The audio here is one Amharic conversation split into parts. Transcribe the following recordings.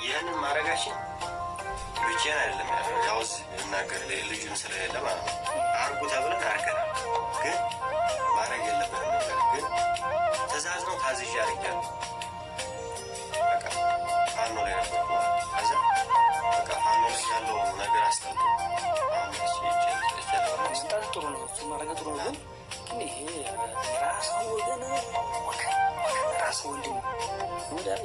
ይህንን ማድረጋችን ብቻዬን አይደለም ያው እናገር ልጁን ስለሌለ ማለት ነው። አርጉ ተብለን አርገናል፣ ግን ማድረግ የለብንም ነበር። ግን ትእዛዝ ነው፣ ታዝዤ አድርጌያለሁ። በቃ ፋኖ ላይ ነበር ከዛ በቃ ፋኖ ላይ ያለው ነገር አስጠልቶ ስልጣን ጥሩ ነው፣ እሱ ማድረግ ጥሩ ነው። ግን ይሄ የራስህ ወገን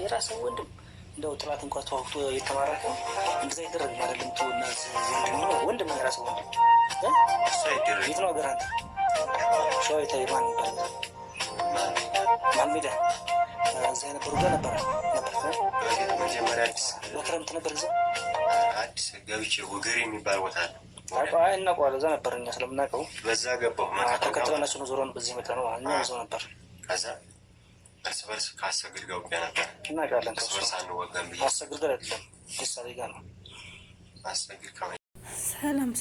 የራስህ ወንድም እንደው ጥላት እንኳን ተዋግቶ የተማረከ እንደዛ ይደረግ አይደለም። ተውና ወንድም የራስህ ወንድም የት ነው ሀገር? አንተ ሸዋ የታይ ማን ይባላል? ማን ሜዳ እዛ የነበሩ ጋር ነበረ መጀመሪያ አዲስ በክረምት ነበር ጊዜ አዲስ ገብቼ ወገሬ የሚባል ቦታ አለ። እናውቀዋለን። እዛ ነበር እኛ ስለምናውቀው በዛ ገባሁ። ተከትለናቸው ነው ዞሮን በዚህ መጣ ነው እኛ ይዘው ነበር። ከዛ እርስ በርስ ከአሰግድ ጋር ውጊያ ነበር። እናውቃለን። እርስ በርስ አንወጋም ብዬ አሰግድ ጋር አይደለም ደሳሌ ጋር ነው። አሰግድ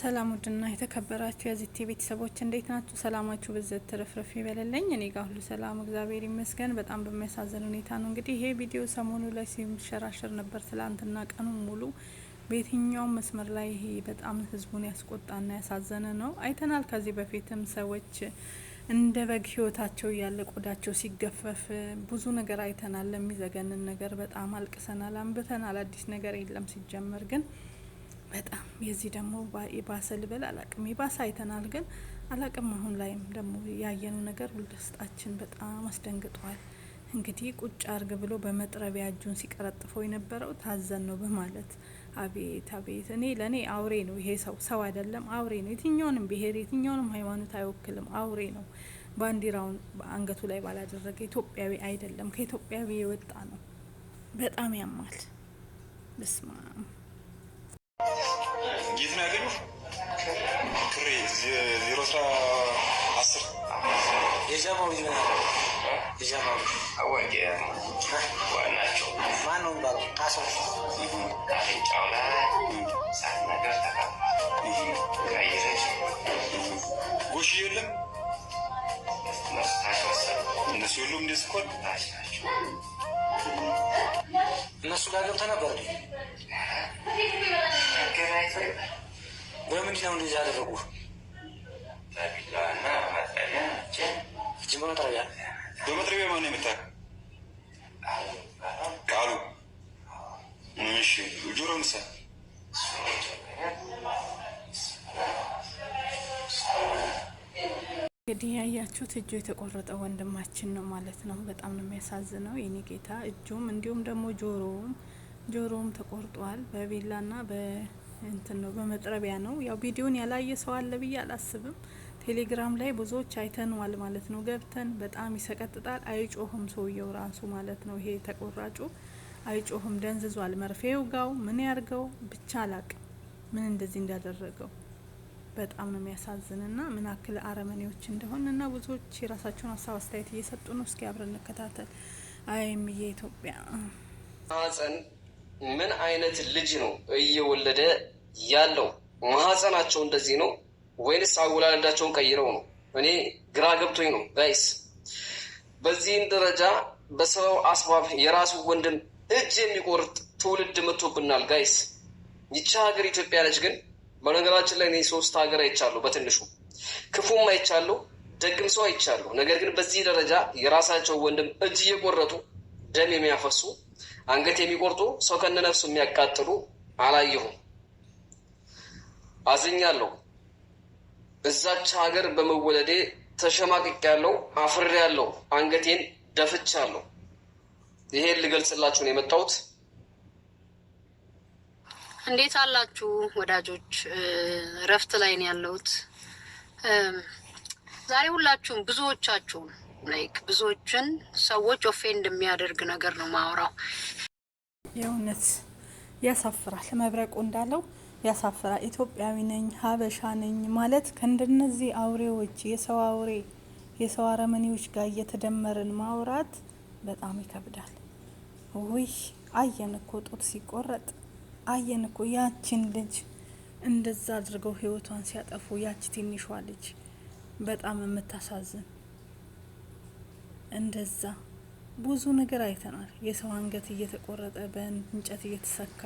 ሰላም ውድና የተከበራችሁ የዚህ ቲቪ ቤተሰቦች እንዴት ናችሁ? ሰላማችሁ በዘት ተረፍረፍ ይበለልኝ። እኔ ጋር ሁሉ ሰላም እግዚአብሔር ይመስገን። በጣም በሚያሳዝን ሁኔታ ነው እንግዲህ ይሄ ቪዲዮ ሰሞኑ ላይ ሲሸራሸር ነበር። ትላንትና ቀኑን ሙሉ በየትኛውም መስመር ላይ ይሄ በጣም ህዝቡን ያስቆጣና ያሳዘነ ነው። አይተናል። ከዚህ በፊትም ሰዎች እንደ በግ ህይወታቸው እያለ ቆዳቸው ሲገፈፍ ብዙ ነገር አይተናል። ለሚዘገንን ነገር በጣም አልቅሰናል፣ አንብተናል። አዲስ ነገር የለም ሲጀመር ግን በጣም የዚህ ደግሞ ባሰ ልበል አላቅም፣ ይባሰ አይተናል ግን አላቅም። አሁን ላይም ደግሞ ያየነው ነገር ውስጣችን በጣም አስደንግጧል። እንግዲህ ቁጭ አርግ ብሎ በመጥረቢያ እጁን ሲቀረጥፈው የነበረው ታዘን ነው በማለት አቤት አቤት። ለእኔ አውሬ ነው ይሄ ሰው አይደለም፣ አውሬ ነው። የትኛውንም ብሄር የትኛውንም ሃይማኖት አይወክልም፣ አውሬ ነው። ባንዲራውን በአንገቱ ላይ ባላደረገ ኢትዮጵያዊ አይደለም፣ ከኢትዮጵያዊ የወጣ ነው። በጣም ያማል። በስማ የት ነው ያገኙት? ክሬ 010 የጃማው ልጅ ነው። የጃማው አዋቂ ዋናቸው ማን ነው ባለው ታሰው ካፍንጫው ላይ ሳት ነገር ተቀባ ቀይረች ጎሽ የለም እነሱ የሉም። እንደ ስኮል ናቸው እነሱ ጋር ገብተህ ነበር። በምንድን ነው እንደዚህ ያደረጉ? በመጥረቢያ ማን ነው የመታህ? ቃሉ እሺ፣ ጆሮ ንሳ እንግዲህ ያያችሁት እጁ የተቆረጠ ወንድማችን ነው ማለት ነው። በጣም ነው የሚያሳዝነው የኔ ጌታ። እጁም እንዲሁም ደግሞ ጆሮውም ተቆርጧል። በቢላና በእንትን ነው በመጥረቢያ ነው። ያው ቪዲዮን ያላየ ሰው አለ ብዬ አላስብም። ቴሌግራም ላይ ብዙዎች አይተነዋል ማለት ነው። ገብተን በጣም ይሰቀጥጣል። አይጮህም ሰውየው ራሱ ማለት ነው። ይሄ ተቆራጩ አይጮህም፣ ደንዝዟል። መርፌው ጋው ምን ያርገው ብቻ አላቅም ምን እንደዚህ እንዳደረገው። በጣም ነው የሚያሳዝንና ምን አክል አረመኔዎች እንደሆነና ብዙዎች የራሳቸውን ሀሳብ አስተያየት እየሰጡ ነው። እስኪ አብረን እንከታተል። አይምዬ ኢትዮጵያ ማህፀን ምን አይነት ልጅ ነው እየወለደ ያለው? ማህፀናቸው እንደዚህ ነው ወይንስ አወላለዳቸውን ቀይረው ነው? እኔ ግራ ገብቶኝ ነው ጋይስ። በዚህም ደረጃ በሰው አስባብ የራሱ ወንድም እጅ የሚቆርጥ ትውልድ መጥቶብናል ጋይስ። ይቺ ሀገር ኢትዮጵያ ነች። ግን በነገራችን ላይ እኔ 3 ሀገር አይቻለሁ፣ በትንሹ ክፉም አይቻለሁ፣ ደግም ሰው አይቻለሁ። ነገር ግን በዚህ ደረጃ የራሳቸው ወንድም እጅ እየቆረጡ ደም የሚያፈሱ አንገት የሚቆርጡ ሰው ከነነፍሱ የሚያቃጥሉ አላየሁም። አዝኛለሁ። እዛች ሀገር በመወለዴ ተሸማቅቄያለሁ፣ አፍሬያለሁ፣ አንገቴን ደፍቻለሁ። ይሄን ልገልጽላችሁ ነው የመጣሁት። እንዴት አላችሁ ወዳጆች? እረፍት ላይ ነው ያለሁት ዛሬ። ሁላችሁም ብዙዎቻችሁም ብዙዎችን ሰዎች ኦፌንድ የሚያደርግ ነገር ነው ማውራው። የእውነት ያሳፍራል። መብረቁ እንዳለው ያሳፍራል። ኢትዮጵያዊ ነኝ ሀበሻ ነኝ ማለት ከእንደነዚህ አውሬዎች የሰው አውሬ የሰው አረመኔዎች ጋር እየተደመርን ማውራት በጣም ይከብዳል። ውይ አየን እኮ ጡት ሲቆረጥ አየን እኮ ያችን ልጅ እንደዛ አድርገው ህይወቷን ሲያጠፉ ያቺ ትንሿ ልጅ በጣም የምታሳዝን እንደዛ ብዙ ነገር አይተናል። የሰው አንገት እየተቆረጠ በእንጨት እየተሰካ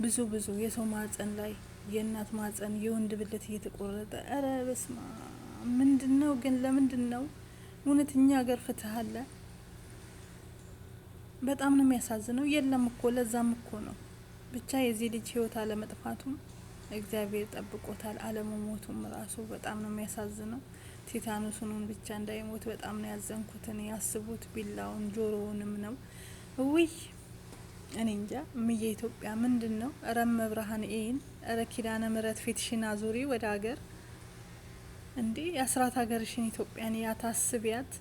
ብዙ የሰው ማህፀን ላይ የእናት ማህፀን የወንድ ብልት እየተቆረጠ ኧረ በስማ ምንድን ነው ግን? ለምንድን ነው እውነተኛ ሀገር ፍትህ አለ? በጣም ነው የሚያሳዝነው። የለም እኮ ለዛም እኮ ነው ብቻ የዚህ ልጅ ህይወት አለመጥፋቱም እግዚአብሔር ጠብቆታል። አለመሞቱም ራሱ በጣም ነው የሚያሳዝነው። ቲታኖሱን ብቻ እንዳይሞት በጣም ነው ያዘንኩት። እኔ ያስቡት ቢላውን ጆሮውንም ነው ውይ እኔ እንጃ። ምየ ኢትዮጵያ ምንድን ነው? ረመ ብርሃን ኤን ረ ኪዳነ ምሕረት ፊትሽን አዙሪ ወደ ሀገር እንዴ የአስራት ሀገርሽን ኢትዮጵያን ያታስቢያት።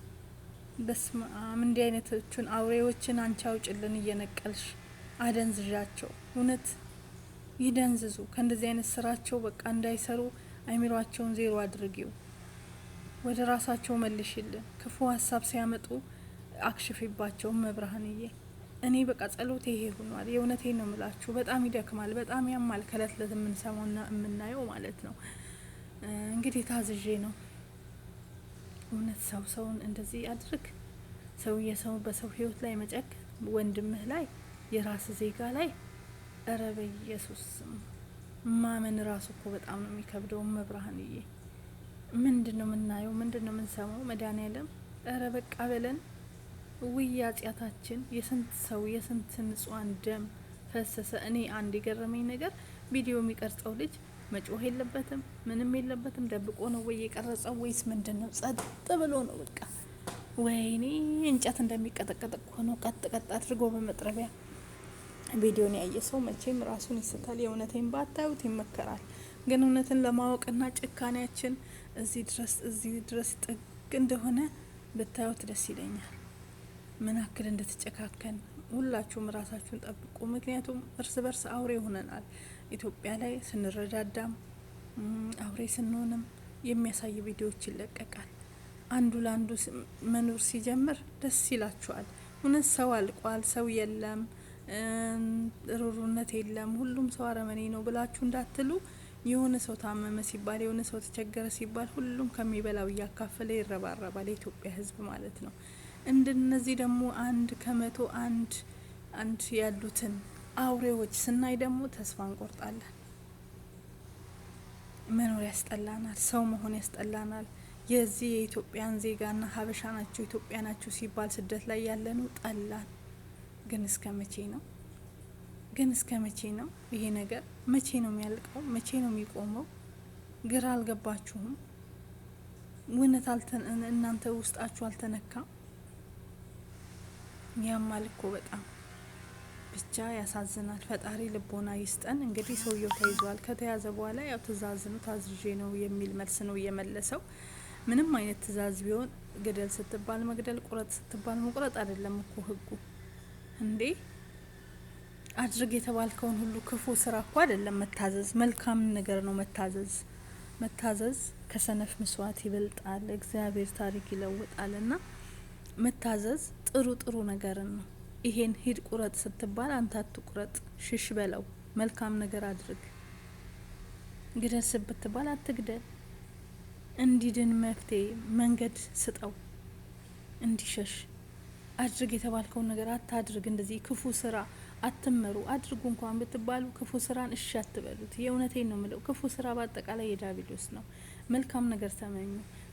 በስማም እንዲህ አይነቶቹን አውሬዎችን አንቺ አውጭልን እየነቀልሽ አደንዝዣቸው። እውነት ይደንዝዙ። ከእንደዚህ አይነት ስራቸው በቃ እንዳይሰሩ አይምሯቸውን ዜሮ አድርጊው። ወደ ራሳቸው መልሽልን። ክፉ ሀሳብ ሲያመጡ አክሽፊባቸው መብርሃንዬ። እኔ በቃ ጸሎቴ ይሄ ሆኗል። የእውነቴን ነው ምላችሁ። በጣም ይደክማል፣ በጣም ያማል። ከእለት እለት የምንሰማውና የምናየው ማለት ነው። እንግዲህ ታዝዤ ነው እውነት ሰውን እንደዚህ አድርግ። ሰው በሰው ህይወት ላይ መጨከን፣ ወንድምህ ላይ የራስ ዜጋ ላይ እረ በኢየሱስ ማመን ራሱ እኮ በጣም ነው የሚከብደው። መብርሃንዬ ምንድን ነው የምናየው? ምንድን ነው የምንሰማው? መድኃኒዓለም እረ በቃ በለን። ውይ ኃጢአታችን የስንት ሰው የስንት ንጹሃን ደም ፈሰሰ። እኔ አንድ የገረመኝ ነገር ቪዲዮ የሚቀርጸው ልጅ መጮህ የለበትም፣ ምንም የለበትም። ደብቆ ነው ወይ የቀረጸው ወይስ ምንድን ነው? ጸጥ ብሎ ነው በቃ። ወይኔ እንጨት እንደሚቀጠቀጥ እኮ ነው ቀጥ አድርጎ በመጥረቢያ። ቪዲዮን ያየ ሰው መቼም ራሱን ይስታል። የእውነቴን ባታዩት ይመከራል። ግን እውነትን ለማወቅና ጭካኔያችን እዚህ ድረስ ጥግ እንደሆነ ብታዩት ደስ ይለኛል። ምን ያክል እንደተጨካከን። ሁላችሁም ራሳችሁን ጠብቁ። ምክንያቱም እርስ በርስ አውሬ ሆነናል። ኢትዮጵያ ላይ ስንረዳዳም አውሬ ስንሆንም የሚያሳይ ቪዲዮዎች ይለቀቃል። አንዱ ለአንዱ መኖር ሲጀምር ደስ ይላችኋል። እውነት ሰው አልቋል፣ ሰው የለም፣ ሩሩነት የለም፣ ሁሉም ሰው አረመኔ ነው ብላችሁ እንዳትሉ። የሆነ ሰው ታመመ ሲባል፣ የሆነ ሰው ተቸገረ ሲባል ሁሉም ከሚበላው እያካፈለ ይረባረባል። የኢትዮጵያ ሕዝብ ማለት ነው። እንደነዚህ ደግሞ አንድ ከመቶ አንድ ያሉትን አውሬዎች ስናይ ደግሞ ተስፋ እንቆርጣለን። መኖር ያስጠላናል። ሰው መሆን ያስጠላናል። የዚህ የኢትዮጵያን ዜጋና ሀበሻ ናቸው ኢትዮጵያ ናቸው ሲባል ስደት ላይ ያለነው ጠላን። ግን እስከ መቼ ነው? ይሄ ነገር መቼ ነው የሚያልቀው? መቼ ነው የሚቆመው? ግራ አልገባችሁም? እውነት እናንተ ውስጣችሁ አልተነካም? ያማል እኮ በጣም ብቻ ያሳዝናል። ፈጣሪ ልቦና ይስጠን። እንግዲህ ሰውየው ተይዟል። ከተያዘ በኋላ ያው ትእዛዝ ነው ታዝዤ ነው የሚል መልስ ነው እየመለሰው። ምንም አይነት ትእዛዝ ቢሆን ግደል ስትባል መግደል፣ ቁረጥ ስትባል መቁረጥ አይደለም እኮ ህጉ እንዴ። አድርግ የተባልከውን ሁሉ ክፉ ስራ እኮ አይደለም መታዘዝ፣ መልካም ነገር ነው መታዘዝ ከሰነፍ መስዋዕት ይበልጣል። እግዚአብሔር ታሪክ ይለውጣል። እና መታዘዝ ጥሩ ነገርን ነው። ይሄን ሂድ ቁረጥ ስትባል አንተ አትቁረጥ፣ ሽሽ በለው። መልካም ነገር አድርግ። ግደል ስትባል አትግደል። እንዲድን መፍትሄ መንገድ ስጠው፣ እንዲሸሽ። አድርግ የተባልከውን ነገር አታድርግ። እንደዚህ ክፉ ስራ አትመሩ። አድርጉ እንኳን ብትባሉ ክፉ ስራን እሺ አትበሉት። የእውነቴን ነው ምለው። ክፉ ስራ በአጠቃላይ የዲያብሎስ ነው። መልካም ነገር ተመኙ፣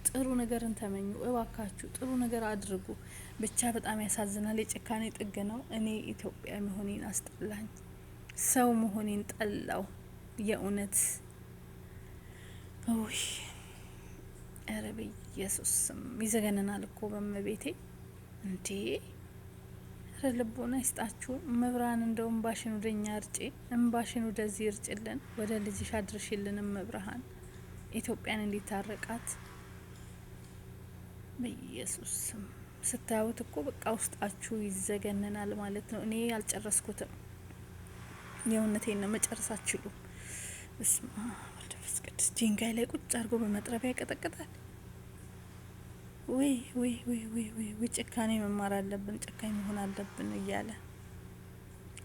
ጥሩ ነገርን ተመኙ። እባካችሁ ጥሩ ነገር አድርጉ። ብቻ በጣም ያሳዝናል። የጭካኔ ጥግ ነው። እኔ ኢትዮጵያ መሆኔን አስጠላኝ፣ ሰው መሆኔን ጠላው። የእውነት ኦይ ኧረ በኢየሱስ ስም ይዘገነናል እኮ በመቤቴ እንዴ! ኧረ ልቦና ይስጣችሁ መብራን። እንደው እምባሽን ወደኛ እርጬ፣ እምባሽን ወደዚህ እርጭልን፣ ወደ ልጅሽ አድርሽልን መብርሃን። ኢትዮጵያን እንዲታረቃት በኢየሱስ ስም። ስታዩት እኮ በቃ ውስጣችሁ ይዘገነናል ማለት ነው። እኔ አልጨረስኩትም። የእውነቴን ነው። መጨረስ አትችሉም። በስመ አብ ወወልድ ወመንፈስ ቅዱስ። ድንጋይ ላይ ቁጭ አድርጎ በመጥረቢያ ይቀጠቅጣል። ወይ ጭካኔ መማር አለብን፣ ጨካኝ መሆን አለብን እያለ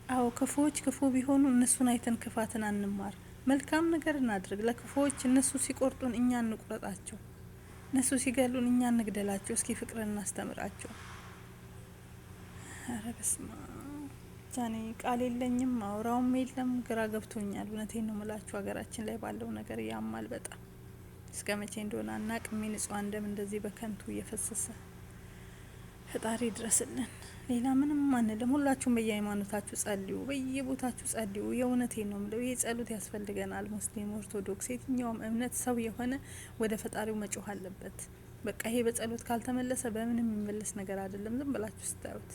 አዎ። ክፉዎች ክፉ ቢሆኑ እነሱን አይተን ክፋትን አንማር፣ መልካም ነገር እናድርግ። ለክፉዎች እነሱ ሲቆርጡን እኛ እንቁረጣቸው፣ እነሱ ሲገሉን እኛ እንግደላቸው። እስኪ ፍቅርን እናስተምራቸው። ኧረ በስመ አብ ጃኔ ቃል የለኝም፣ አውራውም የለም። ግራ ገብቶኛል። እውነቴን ነው የምላችሁ። ሀገራችን ላይ ባለው ነገር ያማል በጣም። እስከ መቼ እንደሆነ አናቅም። የንጹሃን ደም እንደዚህ በከንቱ እየፈሰሰ ፈጣሪ ድረስልን። ሌላ ምንም አንልም። ሁላችሁም በየሃይማኖታችሁ ጸልዩ፣ በየቦታችሁ ጸልዩ። የእውነቴን ነው የምለው። ይህ ጸሎት ያስፈልገናል። ሙስሊም፣ ኦርቶዶክስ፣ የትኛውም እምነት ሰው የሆነ ወደ ፈጣሪው መጮህ አለበት። በቃ ይሄ በጸሎት ካልተመለሰ በምንም የሚመለስ ነገር አይደለም። ዝም ብላችሁ ስታዩት